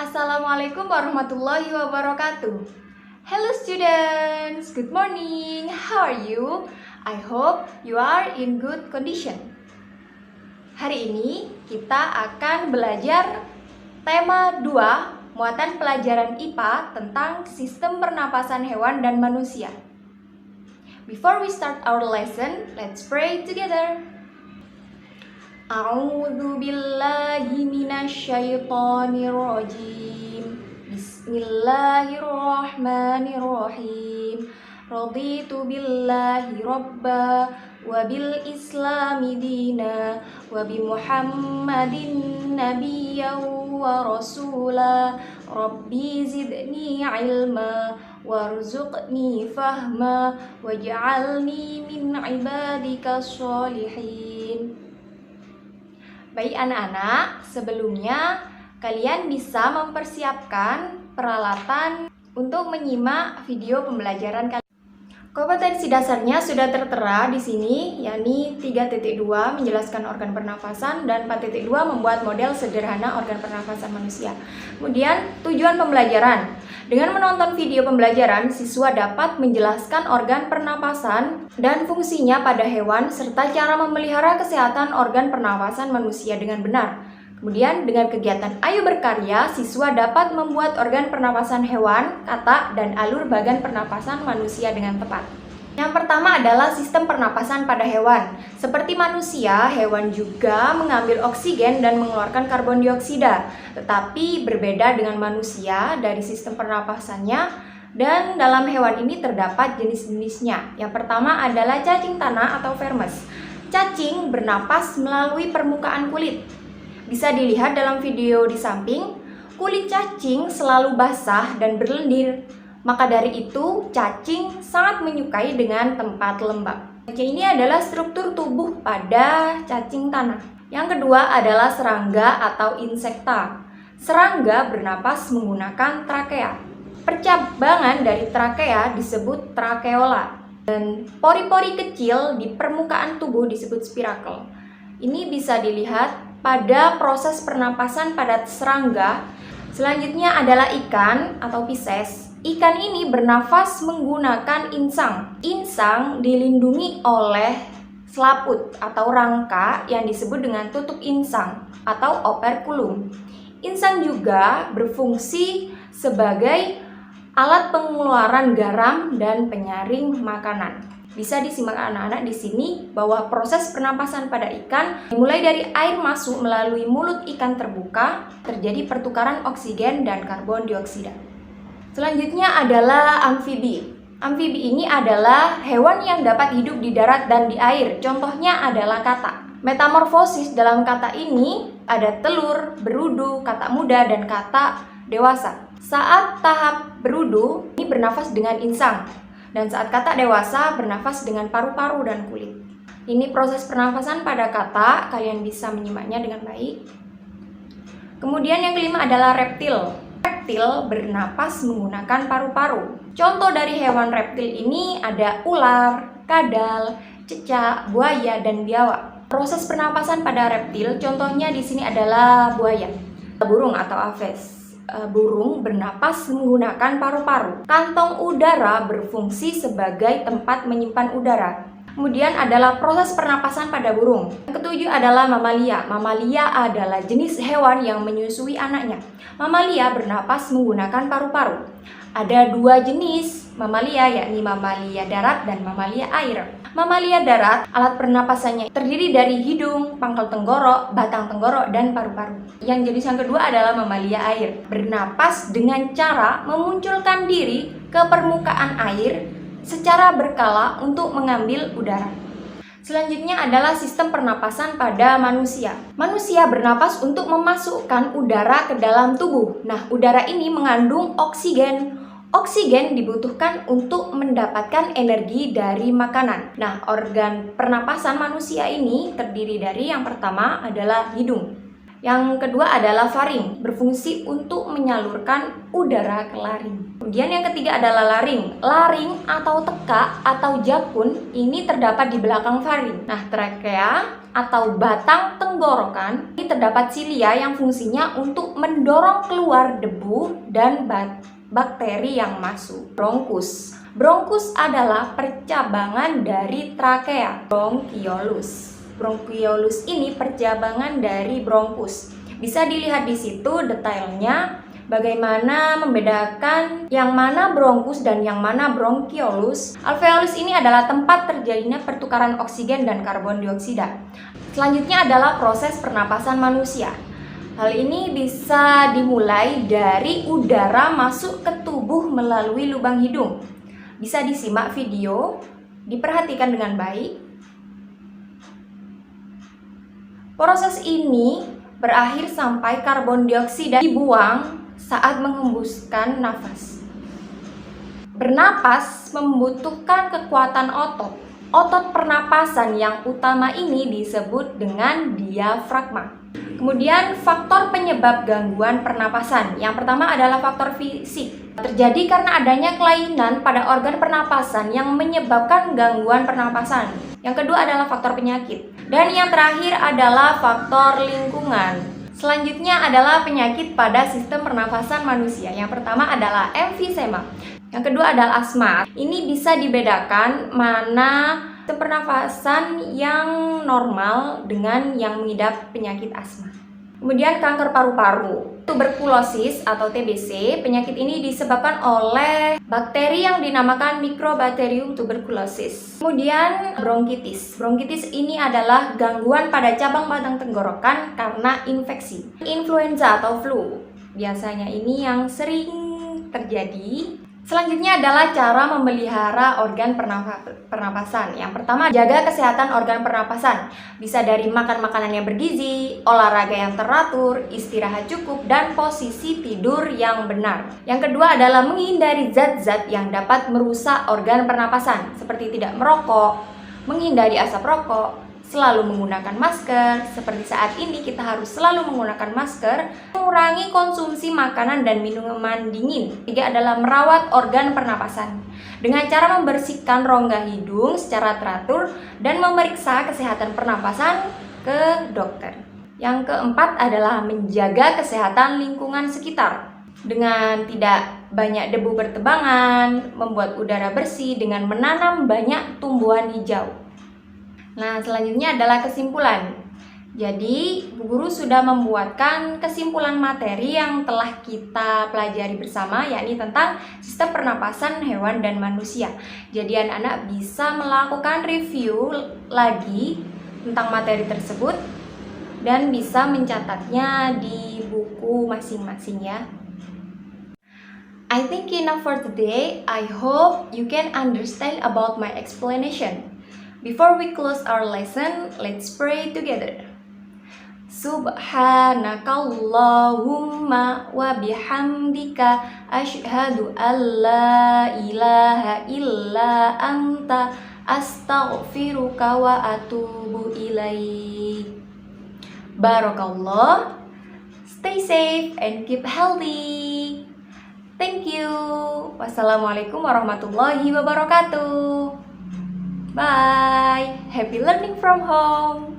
Assalamualaikum warahmatullahi wabarakatuh. Hello students, good morning. How are you? I hope you are in good condition. Hari ini kita akan belajar tema 2, muatan pelajaran IPA tentang sistem pernapasan hewan dan manusia. Before we start our lesson, let's pray together. A'udzu billahi minasyaitonir rajim. Bismillahirrahmanirrahim. Raditu billahi rabba wa bil islami dina wa bi Muhammadin nabiyyan wa rasula. Rabbi zidni ilma warzuqni fahma waj'alni min ibadika sholihin. Baik anak-anak, sebelumnya kalian bisa mempersiapkan peralatan untuk menyimak video pembelajaran kalian. Kompetensi dasarnya sudah tertera di sini, yakni 3.2 menjelaskan organ pernafasan dan 4.2 membuat model sederhana organ pernafasan manusia. Kemudian tujuan pembelajaran. Dengan menonton video pembelajaran, siswa dapat menjelaskan organ pernapasan dan fungsinya pada hewan serta cara memelihara kesehatan organ pernapasan manusia dengan benar. Kemudian dengan kegiatan Ayo Berkarya, siswa dapat membuat organ pernapasan hewan, kata, dan alur bagan pernapasan manusia dengan tepat. Yang pertama adalah sistem pernapasan pada hewan. Seperti manusia, hewan juga mengambil oksigen dan mengeluarkan karbon dioksida. Tetapi berbeda dengan manusia dari sistem pernapasannya, dan dalam hewan ini terdapat jenis-jenisnya. Yang pertama adalah cacing tanah atau vermes. Cacing bernapas melalui permukaan kulit. Bisa dilihat dalam video di samping, kulit cacing selalu basah dan berlendir. Maka dari itu, cacing sangat menyukai dengan tempat lembab. Ini adalah struktur tubuh pada cacing tanah. Yang kedua adalah serangga atau insekta. Serangga bernapas menggunakan trakea. Percabangan dari trakea disebut trakeola. Dan pori-pori kecil di permukaan tubuh disebut spirakel. Ini bisa dilihat pada proses pernapasan pada serangga. Selanjutnya adalah ikan atau Pisces. Ikan ini bernafas menggunakan insang. Insang dilindungi oleh selaput atau rangka yang disebut dengan tutup insang atau operculum. Insang juga berfungsi sebagai alat pengeluaran garam dan penyaring makanan. Bisa disimak anak-anak di sini bahwa proses pernapasan pada ikan dimulai dari air masuk melalui mulut ikan terbuka, terjadi pertukaran oksigen dan karbon dioksida. Selanjutnya adalah amfibi. Amfibi ini adalah hewan yang dapat hidup di darat dan di air. Contohnya adalah katak. Metamorfosis dalam katak ini ada telur, berudu, katak muda, dan katak dewasa. Saat tahap berudu, ini bernafas dengan insang. Dan saat katak dewasa bernafas dengan paru-paru dan kulit. Ini proses pernafasan pada katak, kalian bisa menyimaknya dengan baik. Kemudian yang kelima adalah reptil. Reptil bernapas menggunakan paru-paru. Contoh dari hewan reptil ini ada ular, kadal, cecak, buaya, dan biawak. Proses pernapasan pada reptil contohnya di sini adalah buaya, burung atau aves. Burung bernapas menggunakan paru-paru. Kantong udara berfungsi sebagai tempat menyimpan udara. Kemudian adalah proses pernapasan pada burung. Yang ketujuh adalah mamalia. Mamalia adalah jenis hewan yang menyusui anaknya. Mamalia bernapas menggunakan paru-paru. Ada dua jenis mamalia, yakni mamalia darat dan mamalia air. Mamalia darat, alat pernapasannya terdiri dari hidung, pangkal tenggorok, batang tenggorok, dan paru-paru. Yang jenis yang kedua adalah mamalia air. Bernapas dengan cara memunculkan diri ke permukaan air secara berkala untuk mengambil udara. Selanjutnya adalah sistem pernapasan pada manusia. Manusia bernapas untuk memasukkan udara ke dalam tubuh. Nah, udara ini mengandung oksigen. Oksigen dibutuhkan untuk mendapatkan energi dari makanan. Nah, organ pernapasan manusia ini terdiri dari yang pertama adalah hidung. Yang kedua adalah faring, berfungsi untuk menyalurkan udara ke laring. Kemudian yang ketiga adalah laring. Laring atau teka atau jakun ini terdapat di belakang faring. Nah, trakea atau batang tenggorokan ini terdapat silia yang fungsinya untuk mendorong keluar debu dan bakteri yang masuk. Bronkus. Bronkus adalah percabangan dari trakea, bronkiolus. Bronkiolus ini percabangan dari bronkus. Bisa dilihat di situ detailnya bagaimana membedakan yang mana bronkus dan yang mana bronkiolus. Alveolus ini adalah tempat terjadinya pertukaran oksigen dan karbon dioksida. Selanjutnya adalah proses pernapasan manusia. Hal ini bisa dimulai dari udara masuk ke tubuh melalui lubang hidung. Bisa disimak video, diperhatikan dengan baik. Proses ini berakhir sampai karbon dioksida dibuang saat menghembuskan nafas. Bernapas membutuhkan kekuatan otot. Otot pernapasan yang utama ini disebut dengan diafragma. Kemudian faktor penyebab gangguan pernapasan. Yang pertama adalah faktor fisik. Terjadi karena adanya kelainan pada organ pernapasan yang menyebabkan gangguan pernapasan. Yang kedua adalah faktor penyakit. Dan yang terakhir adalah faktor lingkungan. Selanjutnya adalah penyakit pada sistem pernafasan manusia. Yang pertama adalah emfisema. Yang kedua adalah asma. Ini bisa dibedakan mana sistem pernafasan yang normal dengan yang mengidap penyakit asma. Kemudian kanker paru-paru. Tuberkulosis atau TBC, penyakit ini disebabkan oleh bakteri yang dinamakan Mycobacterium tuberculosis. Kemudian bronkitis. Bronkitis ini adalah gangguan pada cabang batang tenggorokan karena infeksi. Influenza atau flu. Biasanya ini yang sering terjadi. Selanjutnya adalah cara memelihara organ pernapasan. Yang pertama, jaga kesehatan organ pernapasan. Bisa dari makan makanan yang bergizi, olahraga yang teratur, istirahat cukup, dan posisi tidur yang benar. Yang kedua adalah menghindari zat-zat yang dapat merusak organ pernapasan, seperti tidak merokok, menghindari asap rokok, selalu menggunakan masker. Seperti saat ini kita harus selalu menggunakan masker. Mengurangi konsumsi makanan dan minuman dingin. Tiga adalah merawat organ pernapasan dengan cara membersihkan rongga hidung secara teratur dan memeriksa kesehatan pernapasan ke dokter. Yang keempat adalah menjaga kesehatan lingkungan sekitar dengan tidak banyak debu bertebangan, membuat udara bersih dengan menanam banyak tumbuhan hijau. Nah, selanjutnya adalah kesimpulan. Jadi, Bu Guru sudah membuatkan kesimpulan materi yang telah kita pelajari bersama, yakni tentang sistem pernapasan hewan dan manusia. Jadi, anak-anak bisa melakukan review lagi tentang materi tersebut dan bisa mencatatnya di buku masing-masing ya. I think enough for today. I hope you can understand about my explanation. Before we close our lesson, let's pray together. Subhanakallahumma wa bihamdika asyhadu an la ilaha illa anta astaghfiruka wa atubu ilaik. Barakallah. Stay safe and keep healthy. Thank you. Wassalamualaikum warahmatullahi wabarakatuh. Bye. Happy learning from home.